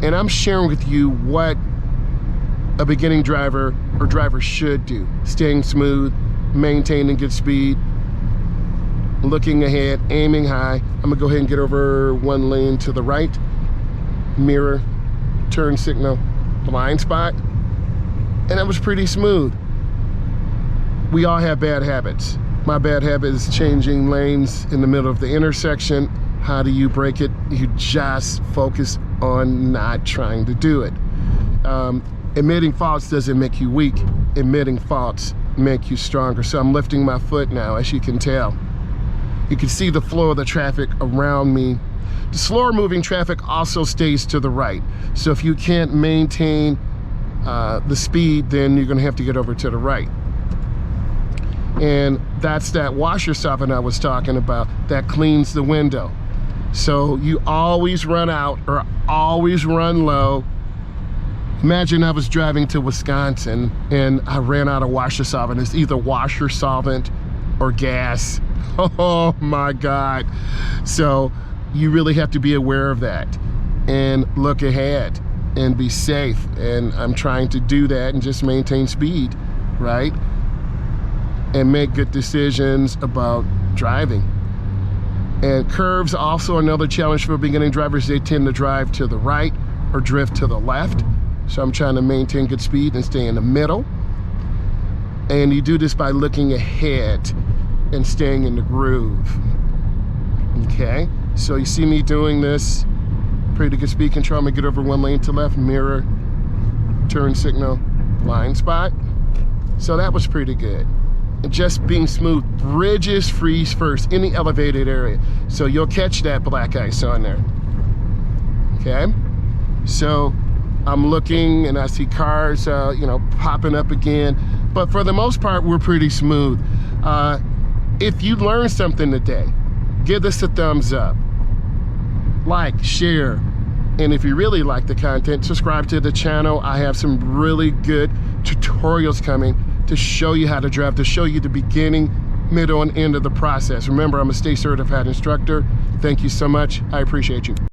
And I'm sharing with you what a beginning driver or driver should do. Staying smooth, maintaining good speed, looking ahead, aiming high. I'm gonna go ahead and get over one lane to the right. Mirror, turn signal, blind spot. And that was pretty smooth. We all have bad habits. My bad habit is changing lanes in the middle of the intersection. How do you break it? You just focus on not trying to do it. Admitting faults doesn't make you weak. Admitting faults make you stronger. So I'm lifting my foot now, as you can tell. You can see the flow of the traffic around me. The slower moving traffic also stays to the right. So if you can't maintain the speed, then you're gonna have to get over to the right. And that's that washer soffit I was talking about that cleans the window. So you always run out or always run low. Imagine I was driving to Wisconsin and I ran out of washer solvent. It's either washer solvent or gas. Oh my God. So you really have to be aware of that and look ahead and be safe. And I'm trying to do that and just maintain speed, right? And make good decisions about driving. And curves also another challenge for beginning drivers. They tend to drive to the right or drift to the left. So I'm trying to maintain good speed and stay in the middle. And you do this by looking ahead and staying in the groove. Okay, so you see me doing this. Pretty good speed control. I'm gonna get over one lane to left, mirror, turn signal, blind spot. So that was pretty good. And just being smooth. Bridges freeze first in the elevated area. So you'll catch that black ice on there. Okay, so I'm looking and I see cars, popping up again. But for the most part, we're pretty smooth. If you learned something today, give this a thumbs up. Like, share, and if you really like the content, subscribe to the channel. I have some really good tutorials coming to show you how to drive, to show you the beginning, middle, and end of the process. Remember, I'm a state certified instructor. Thank you so much. I appreciate you.